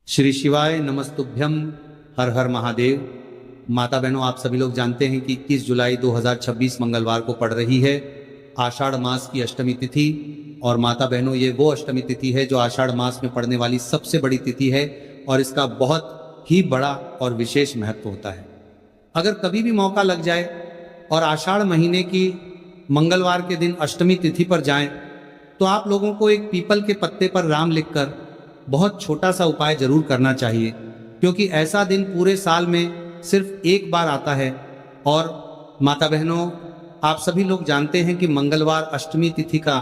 श्री शिवाय नमस्तुभ्यम। हर हर महादेव। माता बहनों, आप सभी लोग जानते हैं कि 21 जुलाई 2026 मंगलवार को पड़ रही है आषाढ़ मास की अष्टमी तिथि। और माता बहनों, ये वो अष्टमी तिथि है जो आषाढ़ मास में पड़ने वाली सबसे बड़ी तिथि है और इसका बहुत ही बड़ा और विशेष महत्व होता है। अगर कभी भी मौका लग जाए और आषाढ़ महीने की मंगलवार के दिन अष्टमी तिथि पर जाएं, तो आप लोगों को एक पीपल के पत्ते पर राम लिखकर बहुत छोटा सा उपाय जरूर करना चाहिए, क्योंकि ऐसा दिन पूरे साल में सिर्फ एक बार आता है। और माता बहनों, आप सभी लोग जानते हैं कि मंगलवार अष्टमी तिथि का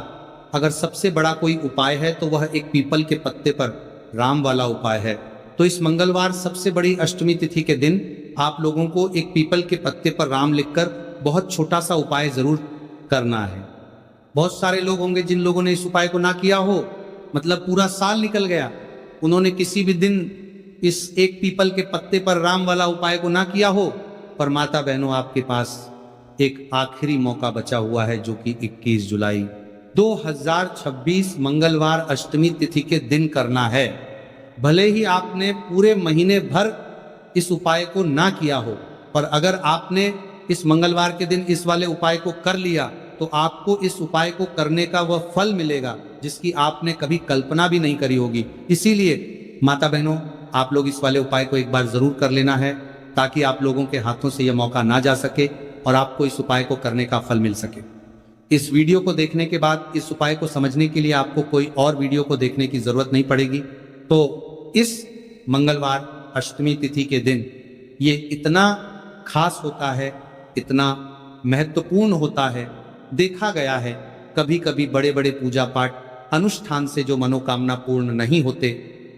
अगर सबसे बड़ा कोई उपाय है तो वह एक पीपल के पत्ते पर राम वाला उपाय है। तो इस मंगलवार सबसे बड़ी अष्टमी तिथि के दिन आप लोगों को एक पीपल के पत्ते पर राम लिखकर बहुत छोटा सा उपाय जरूर करना है। बहुत सारे लोग होंगे जिन लोगों ने इस उपाय को ना किया हो, मतलब पूरा साल निकल गया, उन्होंने किसी भी दिन इस एक पीपल के पत्ते पर राम वाला उपाय को ना किया हो। पर माता बहनों, आपके पास एक आखिरी मौका बचा हुआ है, जो कि 21 जुलाई 2026 मंगलवार अष्टमी तिथि के दिन करना है। भले ही आपने पूरे महीने भर इस उपाय को ना किया हो, पर अगर आपने इस मंगलवार के दिन इस वाले उपाय को कर लिया तो आपको इस उपाय को करने का वह फल मिलेगा जिसकी आपने कभी कल्पना भी नहीं करी होगी। इसीलिए माता बहनों, आप लोग इस वाले उपाय को एक बार जरूर कर लेना है, ताकि आप लोगों के हाथों से यह मौका ना जा सके और आपको इस उपाय को करने का फल मिल सके। इस वीडियो को देखने के बाद इस उपाय को समझने के लिए आपको कोई और वीडियो को देखने की जरूरत नहीं पड़ेगी। तो इस मंगलवार अष्टमी तिथि के दिन ये इतना खास होता है, इतना महत्वपूर्ण होता है। देखा गया है कभी कभी बड़े बड़े पूजा पाठ अनुष्ठान से जो मनोकामना पूर्ण नहीं होते,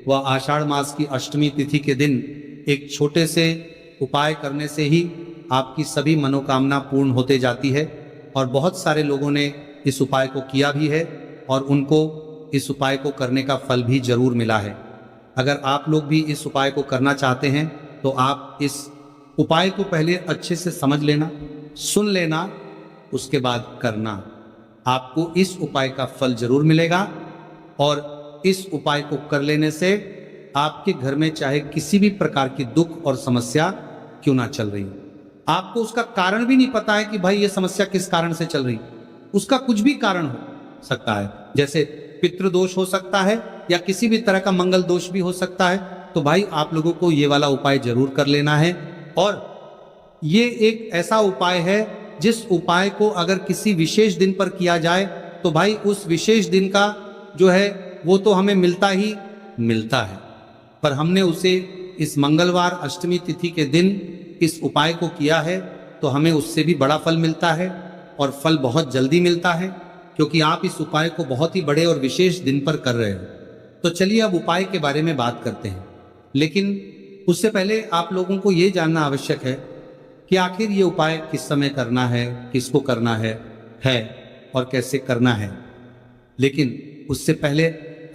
वह आषाढ़ मास की अष्टमी तिथि के दिन एक छोटे से उपाय करने से ही आपकी सभी मनोकामना पूर्ण होते जाती है। और बहुत सारे लोगों ने इस उपाय को किया भी है और उनको इस उपाय को करने का फल भी जरूर मिला है। अगर आप लोग भी इस उपाय को करना चाहते हैं तो आप इस उपाय को पहले अच्छे से समझ लेना, सुन लेना, उसके बाद करना। आपको इस उपाय का फल जरूर मिलेगा। और इस उपाय को कर लेने से आपके घर में चाहे किसी भी प्रकार की दुख और समस्या क्यों ना चल रही, आपको उसका कारण भी नहीं पता है कि भाई ये समस्या किस कारण से चल रही, उसका कुछ भी कारण हो सकता है। जैसे पितृदोष हो सकता है या किसी भी तरह का मंगल दोष भी हो सकता है। तो भाई आप लोगों को ये वाला उपाय जरूर कर लेना है। और ये एक ऐसा उपाय है जिस उपाय को अगर किसी विशेष दिन पर किया जाए तो भाई उस विशेष दिन का जो है वो तो हमें मिलता ही मिलता है, पर हमने उसे इस मंगलवार अष्टमी तिथि के दिन इस उपाय को किया है तो हमें उससे भी बड़ा फल मिलता है और फल बहुत जल्दी मिलता है, क्योंकि आप इस उपाय को बहुत ही बड़े और विशेष दिन पर कर रहे हो। तो चलिए अब उपाय के बारे में बात करते हैं, लेकिन उससे पहले आप लोगों को ये जानना आवश्यक है कि आखिर ये उपाय किस समय करना है, किसको करना है और कैसे करना है। लेकिन उससे पहले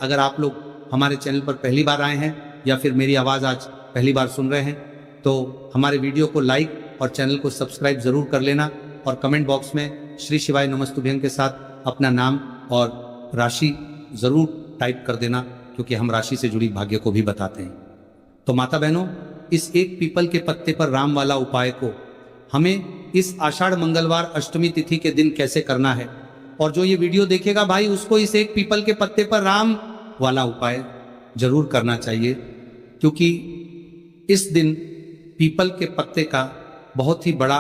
अगर आप लोग हमारे चैनल पर पहली बार आए हैं या फिर मेरी आवाज़ आज पहली बार सुन रहे हैं, तो हमारे वीडियो को लाइक और चैनल को सब्सक्राइब जरूर कर लेना और कमेंट बॉक्स में श्री शिवाय नमस्तुभ्यं के साथ अपना नाम और राशि जरूर टाइप कर देना, क्योंकि हम राशि से जुड़ी भाग्य को भी बताते हैं। तो माता बहनों, इस एक पीपल के पत्ते पर राम वाला उपाय को हमें इस आषाढ़ मंगलवार अष्टमी तिथि के दिन कैसे करना है, और जो ये वीडियो देखेगा भाई उसको इस एक पीपल के पत्ते पर राम वाला उपाय जरूर करना चाहिए, क्योंकि इस दिन पीपल के पत्ते का बहुत ही बड़ा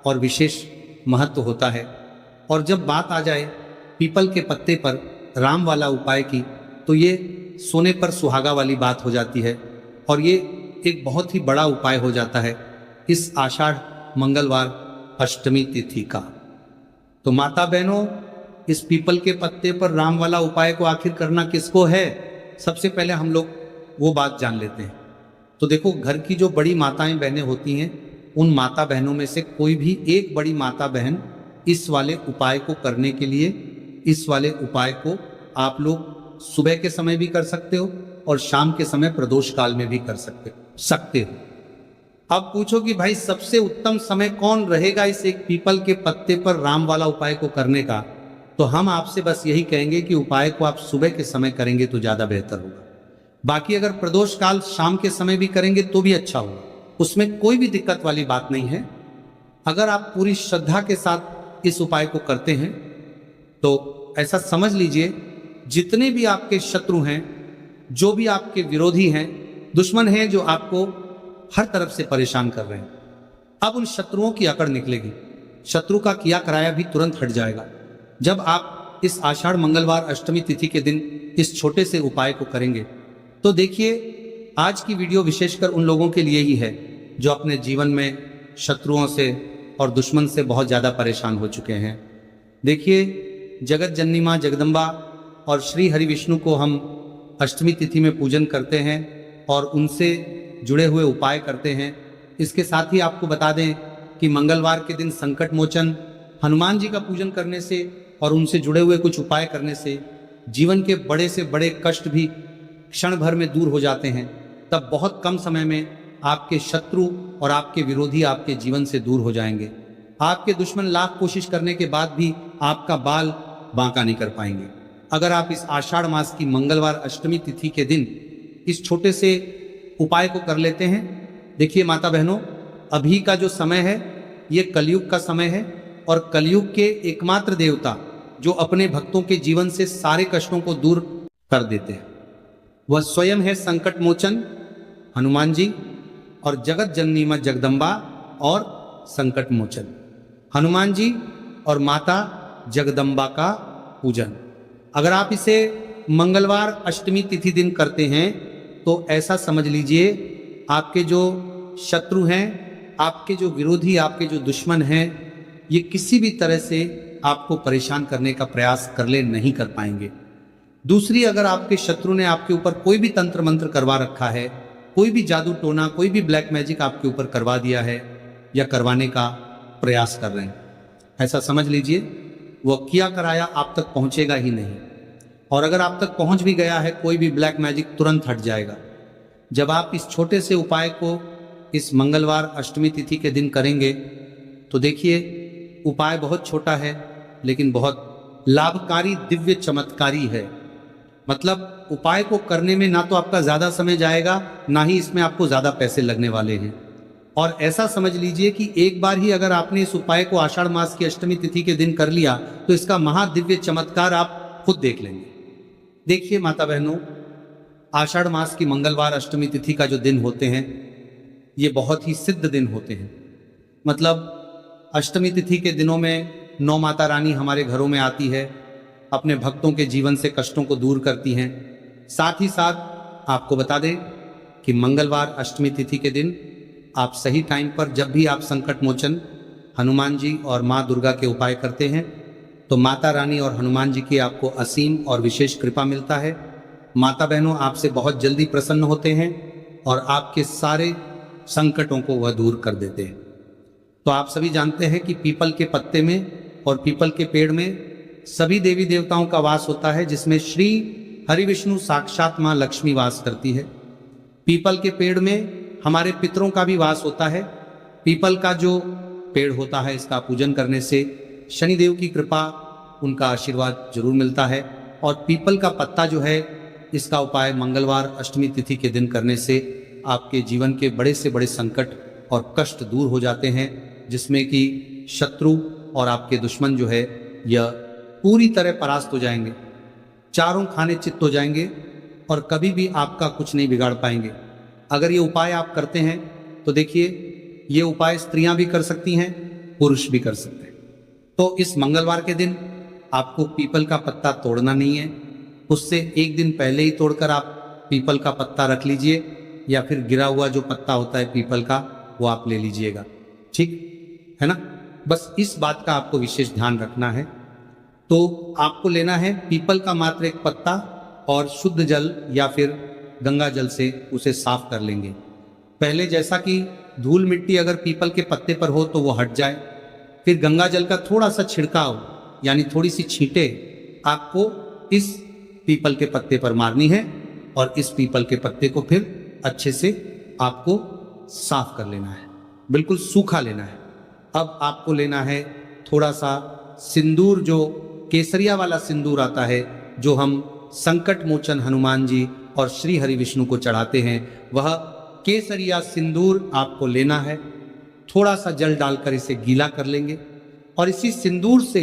और विशेष महत्व होता है। और जब बात आ जाए पीपल के पत्ते पर राम वाला उपाय की, तो ये सोने पर सुहागा वाली बात हो जाती है और ये एक बहुत ही बड़ा उपाय हो जाता है इस आषाढ़ मंगलवार अष्टमी तिथि का। तो माता बहनों, इस पीपल के पत्ते पर राम वाला उपाय को आखिर करना किसको है, सबसे पहले हम लोग वो बात जान लेते हैं। तो देखो, घर की जो बड़ी माताएं बहनें होती हैं, उन माता बहनों में से कोई भी एक बड़ी माता बहन इस वाले उपाय को करने के लिए, इस वाले उपाय को आप लोग सुबह के समय भी कर सकते हो और शाम के समय प्रदोष काल में भी कर सकते हो। अब पूछो कि भाई सबसे उत्तम समय कौन रहेगा इस एक पीपल के पत्ते पर राम वाला उपाय को करने का, तो हम आपसे बस यही कहेंगे कि उपाय को आप सुबह के समय करेंगे तो ज्यादा बेहतर होगा। बाकी अगर प्रदोष काल शाम के समय भी करेंगे तो भी अच्छा होगा, उसमें कोई भी दिक्कत वाली बात नहीं है। अगर आप पूरी श्रद्धा के साथ इस उपाय को करते हैं तो ऐसा समझ लीजिए जितने भी आपके शत्रु हैं, जो भी आपके विरोधी हैं, दुश्मन हैं जो आपको हर तरफ से परेशान कर रहे हैं, अब उन शत्रुओं की अकड़ निकलेगी, शत्रु का किया कराया भी तुरंत हट जाएगा। जब आप इस आषाढ़ मंगलवार अष्टमी तिथि के दिन इस छोटे से उपाय को करेंगे तो देखिए आज की वीडियो विशेषकर उन लोगों के लिए ही है जो अपने जीवन में शत्रुओं से और दुश्मन से बहुत ज़्यादा परेशान हो चुके हैं। देखिए जगत जननी माँ जगदम्बा और श्री हरि विष्णु को हम अष्टमी तिथि में पूजन करते हैं और उनसे जुड़े हुए उपाय करते हैं। इसके साथ ही आपको बता दें कि मंगलवार के दिन संकट मोचन हनुमान जी का पूजन करने से और उनसे जुड़े हुए कुछ उपाय करने से जीवन के बड़े से बड़े कष्ट भी क्षण भर में दूर हो जाते हैं। तब बहुत कम समय में आपके शत्रु और आपके विरोधी आपके जीवन से दूर हो जाएंगे। आपके दुश्मन लाख कोशिश करने के बाद भी आपका बाल बांका नहीं कर पाएंगे। अगर आप इस आषाढ़ मास की मंगलवार अष्टमी तिथि के दिन इस छोटे से उपाय को कर लेते हैं। देखिए माता बहनों, अभी का जो समय है ये कलयुग का समय है और कलयुग के एकमात्र देवता जो अपने भक्तों के जीवन से सारे कष्टों को दूर कर देते हैं वह स्वयं है संकट मोचन हनुमान जी और जगत जननी मां जगदम्बा और संकट मोचन हनुमान जी और माता जगदम्बा का पूजन। अगर आप इसे मंगलवार अष्टमी तिथि दिन करते हैं तो ऐसा समझ लीजिए आपके जो शत्रु हैं, आपके जो विरोधी, आपके जो दुश्मन हैं, ये किसी भी तरह से आपको परेशान करने का प्रयास कर ले नहीं कर पाएंगे। दूसरी, अगर आपके शत्रु ने आपके ऊपर कोई भी तंत्र मंत्र करवा रखा है, कोई भी जादू टोना, कोई भी ब्लैक मैजिक आपके ऊपर करवा दिया है या करवाने का प्रयास कर रहे हैं, ऐसा समझ लीजिए वह किया कराया आप तक पहुंचेगा ही नहीं। और अगर आप तक पहुंच भी गया है कोई भी ब्लैक मैजिक तुरंत हट जाएगा। जब आप इस छोटे से उपाय को इस मंगलवार अष्टमी तिथि के दिन करेंगे तो देखिए उपाय बहुत छोटा है लेकिन बहुत लाभकारी दिव्य चमत्कारी है। मतलब उपाय को करने में ना तो आपका ज्यादा समय जाएगा, ना ही इसमें आपको ज्यादा पैसे लगने वाले हैं। और ऐसा समझ लीजिए कि एक बार ही अगर आपने इस उपाय को आषाढ़ मास की अष्टमी तिथि के दिन कर लिया तो इसका महादिव्य चमत्कार आप खुद देख लेंगे। देखिए माता बहनों, आषाढ़ मास की मंगलवार अष्टमी तिथि का जो दिन होते हैं ये बहुत ही सिद्ध दिन होते हैं। मतलब अष्टमी तिथि के दिनों में नौ माता रानी हमारे घरों में आती है, अपने भक्तों के जीवन से कष्टों को दूर करती हैं। साथ ही साथ आपको बता दें कि मंगलवार अष्टमी तिथि के दिन आप सही टाइम पर जब भी आप संकट मोचन हनुमान जी और माँ दुर्गा के उपाय करते हैं तो माता रानी और हनुमान जी की आपको असीम और विशेष कृपा मिलता है। माता बहनों आपसे बहुत जल्दी प्रसन्न होते हैं और आपके सारे संकटों को वह दूर कर देते हैं। तो आप सभी जानते हैं कि पीपल के पत्ते में और पीपल के पेड़ में सभी देवी देवताओं का वास होता है, जिसमें श्री हरि विष्णु साक्षात माँ लक्ष्मी वास करती है। पीपल के पेड़ में हमारे पितरों का भी वास होता है। पीपल का जो पेड़ होता है इसका पूजन करने से शनिदेव की कृपा, उनका आशीर्वाद जरूर मिलता है। और पीपल का पत्ता जो है इसका उपाय मंगलवार अष्टमी तिथि के दिन करने से आपके जीवन के बड़े से बड़े संकट और कष्ट दूर हो जाते हैं, जिसमें कि शत्रु और आपके दुश्मन जो है यह पूरी तरह परास्त हो जाएंगे, चारों खाने चित्त हो जाएंगे और कभी भी आपका कुछ नहीं बिगाड़ पाएंगे। अगर ये उपाय आप करते हैं तो देखिए ये उपाय स्त्रियां भी कर सकती हैं, पुरुष भी कर सकते हैं। तो इस मंगलवार के दिन आपको पीपल का पत्ता तोड़ना नहीं है, उससे एक दिन पहले ही तोड़कर आप पीपल का पत्ता रख लीजिए या फिर गिरा हुआ जो पत्ता होता है पीपल का वो आप ले लीजिएगा, ठीक है ना। बस इस बात का आपको विशेष ध्यान रखना है। तो आपको लेना है पीपल का मात्र एक पत्ता और शुद्ध जल या फिर गंगा जल से उसे साफ कर लेंगे। पहले जैसा कि धूल मिट्टी अगर पीपल के पत्ते पर हो तो वो हट जाए, फिर गंगा जल का थोड़ा सा छिड़काव यानी थोड़ी सी छींटे आपको इस पीपल के पत्ते पर मारनी है और इस पीपल के पत्ते को फिर अच्छे से आपको साफ कर लेना है, बिल्कुल सूखा लेना है। अब आपको लेना है थोड़ा सा सिंदूर, जो केसरिया वाला सिंदूर आता है जो हम संकट मोचन हनुमान जी और श्री हरि विष्णु को चढ़ाते हैं वह केसरिया सिंदूर आपको लेना है। थोड़ा सा जल डालकर इसे गीला कर लेंगे और इसी सिंदूर से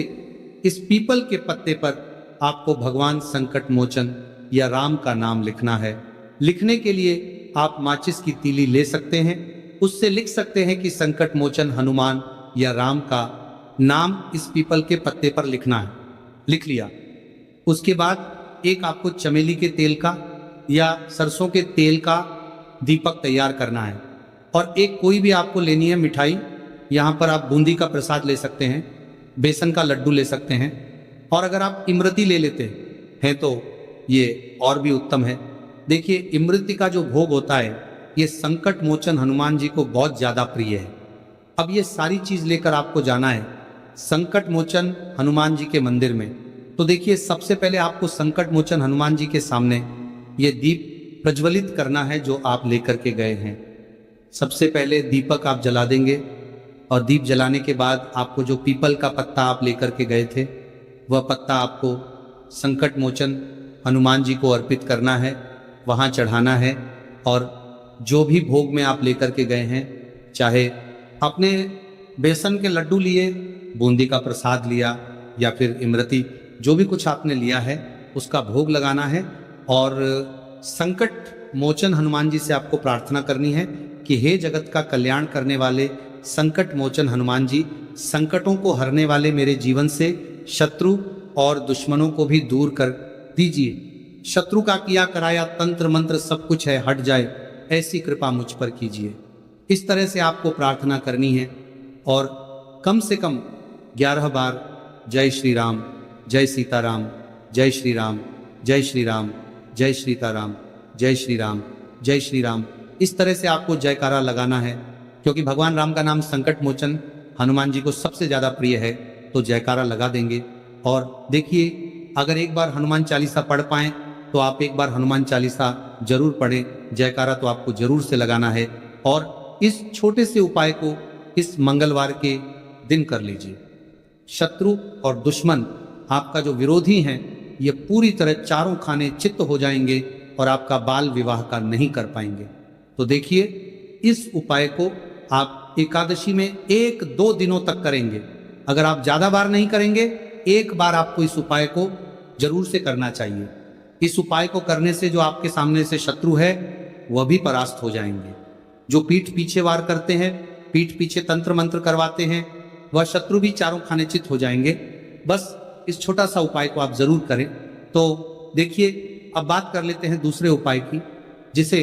इस पीपल के पत्ते पर आपको भगवान संकट मोचन या राम का नाम लिखना है। लिखने के लिए आप माचिस की तीली ले सकते हैं, उससे लिख सकते हैं कि संकट मोचन हनुमान या राम का नाम इस पीपल के पत्ते पर लिखना है। लिख लिया। उसके बाद एक आपको चमेली के तेल का या सरसों के तेल का दीपक तैयार करना है और एक कोई भी आपको लेनी है मिठाई। यहाँ पर आप बूंदी का प्रसाद ले सकते हैं, बेसन का लड्डू ले सकते हैं और अगर आप इमरती ले लेते हैं तो ये और भी उत्तम है। देखिए, इमरती का जो भोग होता है ये संकट मोचन हनुमान जी को बहुत ज्यादा प्रिय है। अब ये सारी चीज लेकर आपको जाना है संकट मोचन हनुमान जी के मंदिर में। तो देखिए, सबसे पहले आपको संकट मोचन हनुमान जी के सामने ये दीप प्रज्वलित करना है जो आप लेकर के गए हैं। सबसे पहले दीपक आप जला देंगे और दीप जलाने के बाद आपको जो पीपल का पत्ता आप लेकर के गए थे वह पत्ता आपको संकट मोचन हनुमान जी को अर्पित करना है, वहाँ चढ़ाना है। और जो भी भोग में आप लेकर के गए हैं, चाहे अपने बेसन के लड्डू लिए, बूंदी का प्रसाद लिया या फिर इमरती, जो भी कुछ आपने लिया है उसका भोग लगाना है और संकट मोचन हनुमान जी से आपको प्रार्थना करनी है कि हे जगत का कल्याण करने वाले संकट मोचन हनुमान जी, संकटों को हरने वाले मेरे जीवन से शत्रु और दुश्मनों को भी दूर कर दीजिए। शत्रु का किया कराया तंत्र मंत्र सब कुछ है हट जाए, ऐसी कृपा मुझ पर कीजिए। इस तरह से आपको प्रार्थना करनी है और कम से कम 11 बार जय श्री राम, जय सीताराम, जय श्री राम, जय श्री राम, जय सीताराम, जय श्री राम, जय श्री राम, इस तरह से आपको जयकारा लगाना है। क्योंकि भगवान राम का नाम संकट मोचन हनुमान जी को सबसे ज्यादा प्रिय है, तो जयकारा लगा देंगे। और देखिए, अगर एक बार हनुमान चालीसा पढ़ पाएं तो आप एक बार हनुमान चालीसा जरूर पढ़ें। जयकारा तो आपको जरूर से लगाना है और इस छोटे से उपाय को इस मंगलवार के दिन कर लीजिए। शत्रु और दुश्मन, आपका जो विरोधी हैं, ये पूरी तरह चारों खाने चित्त हो जाएंगे और आपका बाल विवाह का नहीं कर पाएंगे। तो देखिए, इस उपाय को आप एकादशी में 1-2 दिनों तक करेंगे। अगर आप ज्यादा बार नहीं करेंगे, एक बार आपको इस उपाय को जरूर से करना चाहिए। इस उपाय को करने से जो आपके सामने से शत्रु है वह भी परास्त हो जाएंगे। जो पीठ पीछे वार करते हैं, पीठ पीछे तंत्र मंत्र करवाते हैं, वह शत्रु भी चारों खाने चित हो जाएंगे। बस इस छोटा सा उपाय को आप जरूर करें। तो देखिए, अब बात कर लेते हैं दूसरे उपाय की, जिसे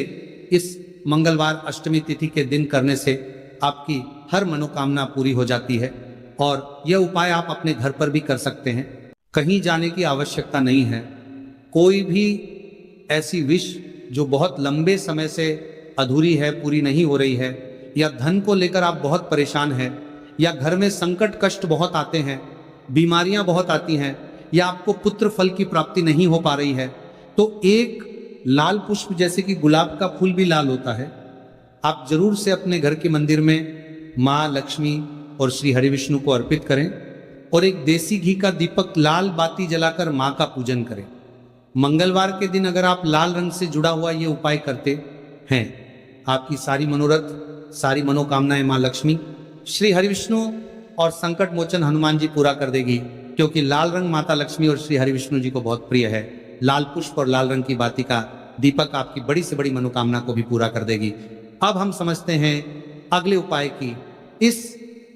इस मंगलवार अष्टमी तिथि के दिन करने से आपकी हर मनोकामना पूरी हो जाती है। और यह उपाय आप अपने घर पर भी कर सकते हैं, कहीं जाने की आवश्यकता नहीं है। कोई भी ऐसी विश जो बहुत लंबे समय से अधूरी है, पूरी नहीं हो रही है, या धन को लेकर आप बहुत परेशान हैं, या घर में संकट कष्ट बहुत आते हैं, बीमारियां बहुत आती हैं, या आपको पुत्र फल की प्राप्ति नहीं हो पा रही है, तो एक लाल पुष्प, जैसे कि गुलाब का फूल भी लाल होता है, आप जरूर से अपने घर के मंदिर में माँ लक्ष्मी और श्री हरि विष्णु को अर्पित करें और एक देसी घी का दीपक लाल बाती जलाकर माँ का पूजन करें। मंगलवार के दिन अगर आप लाल रंग से जुड़ा हुआ ये उपाय करते हैं, आपकी सारी मनोरथ, सारी मनोकामनाएं माँ लक्ष्मी, श्री हरि विष्णु और संकट मोचन हनुमान जी पूरा कर देगी। क्योंकि लाल रंग माता लक्ष्मी और श्री हरि विष्णु जी को बहुत प्रिय है। लाल पुष्प और लाल रंग की बाती का दीपक आपकी बड़ी से बड़ी मनोकामना को भी पूरा कर देगी। अब हम समझते हैं अगले उपाय की। इस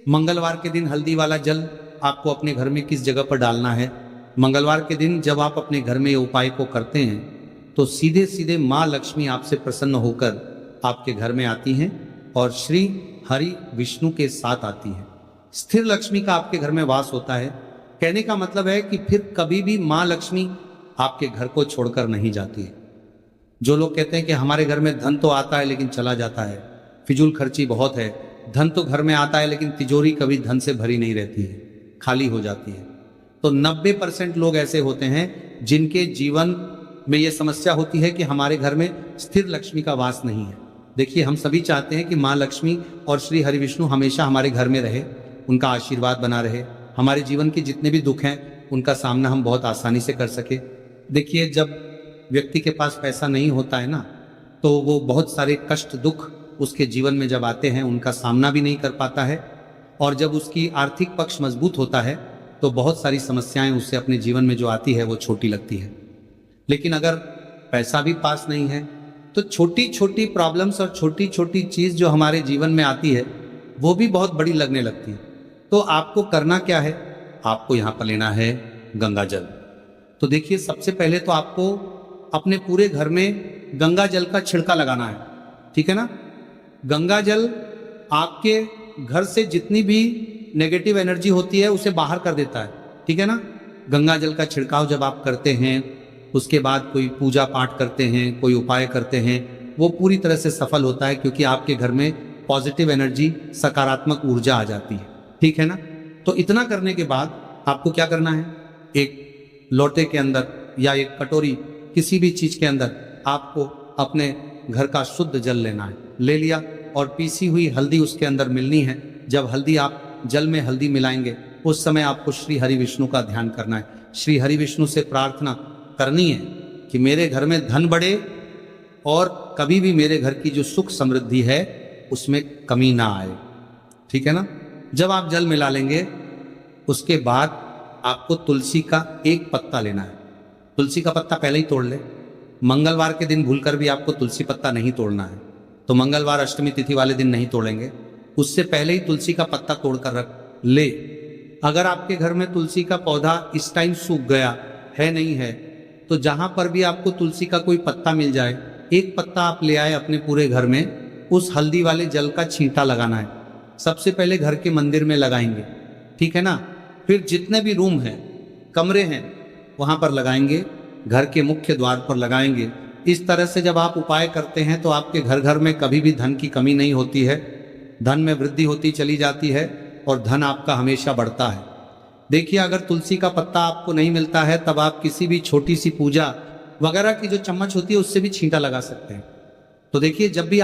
मंगलवार के दिन हल्दी वाला जल आपको अपने घर में किस जगह पर डालना है। मंगलवार के दिन जब आप अपने घर में ये उपाय को करते हैं तो सीधे सीधे माँ लक्ष्मी आपसे प्रसन्न होकर आपके घर में आती हैं और श्री हरि विष्णु के साथ आती है। स्थिर लक्ष्मी का आपके घर में वास होता है। कहने का मतलब है कि फिर कभी भी माँ लक्ष्मी आपके घर को छोड़कर नहीं जाती है। जो लोग कहते हैं कि हमारे घर में धन तो आता है लेकिन चला जाता है, फिजूल खर्ची बहुत है, धन तो घर में आता है लेकिन तिजोरी कभी धन से भरी नहीं रहती है, खाली हो जाती है, तो 90% लोग ऐसे होते हैं जिनके जीवन में ये समस्या होती है कि हमारे घर में स्थिर लक्ष्मी का वास नहीं है। देखिए, हम सभी चाहते हैं कि माँ लक्ष्मी और श्री हरि विष्णु हमेशा हमारे घर में रहे, उनका आशीर्वाद बना रहे, हमारे जीवन के जितने भी दुख हैं उनका सामना हम बहुत आसानी से कर सके। देखिए, जब व्यक्ति के पास पैसा नहीं होता है ना, तो वो बहुत सारे कष्ट दुख उसके जीवन में जब आते हैं उनका सामना भी नहीं कर पाता है, और जब उसकी आर्थिक पक्ष मजबूत होता है तो बहुत सारी समस्याएं उससे अपने जीवन में जो आती है वो छोटी लगती है। लेकिन अगर पैसा भी पास नहीं है तो छोटी छोटी प्रॉब्लम्स और छोटी छोटी चीज जो हमारे जीवन में आती है वो भी बहुत बड़ी लगने लगती है। तो आपको करना क्या है, आपको यहाँ पर लेना है गंगा जल। तो देखिए, सबसे पहले तो आपको अपने पूरे घर में गंगा जल का छिड़का लगाना है, ठीक है ना। गंगा जल आपके घर से जितनी भी नेगेटिव एनर्जी होती है उसे बाहर कर देता है, ठीक है ना। गंगा जल का छिड़काव जब आप करते हैं, उसके बाद कोई पूजा पाठ करते हैं, कोई उपाय करते हैं, वो पूरी तरह से सफल होता है, क्योंकि आपके घर में पॉजिटिव एनर्जी, सकारात्मक ऊर्जा आ जाती है, ठीक है ना। तो इतना करने के बाद आपको क्या करना है, एक लोटे के अंदर या एक कटोरी, किसी भी चीज के अंदर आपको अपने घर का शुद्ध जल लेना है। ले लिया, और पीसी हुई हल्दी उसके अंदर मिलनी है। जब हल्दी आप जल में हल्दी मिलाएंगे उस समय आपको श्री हरि विष्णु का ध्यान करना है। श्री हरि विष्णु से प्रार्थना करनी है कि मेरे घर में धन बढ़े और कभी भी मेरे घर की जो सुख समृद्धि है उसमें कमी ना आए, ठीक है ना। जब आप जल मिला लेंगे उसके बाद आपको तुलसी का एक पत्ता लेना है। तुलसी का पत्ता पहले ही तोड़ ले, मंगलवार के दिन भूलकर भी आपको तुलसी पत्ता नहीं तोड़ना है, तो मंगलवार अष्टमी तिथि वाले दिन नहीं तोड़ेंगे, उससे पहले ही तुलसी का पत्ता तोड़कर रख ले। अगर आपके घर में तुलसी का पौधा इस टाइम सूख गया है, नहीं है, तो जहां पर भी आपको तुलसी का कोई पत्ता मिल जाए, एक पत्ता आप ले आए अपने पूरे घर में, उस हल्दी वाले जल का छींटा लगाना है। सबसे पहले घर के मंदिर में लगाएंगे, ठीक है ना। फिर जितने भी रूम हैं, कमरे हैं, वहां पर लगाएंगे, घर के मुख्य द्वार पर लगाएंगे। इस तरह से जब आप उपाय करते हैं तो आपके घर घर में कभी भी धन की कमी नहीं होती है, धन में वृद्धि होती चली जाती है और धन आपका हमेशा बढ़ता है। देखिए, अगर तुलसी का पत्ता आपको नहीं मिलता है तब आप किसी भी छोटी सी पूजा वगैरह की जो चम्मच होती है उससे भी छींटा लगा सकते हैं। तो देखिए, जब भी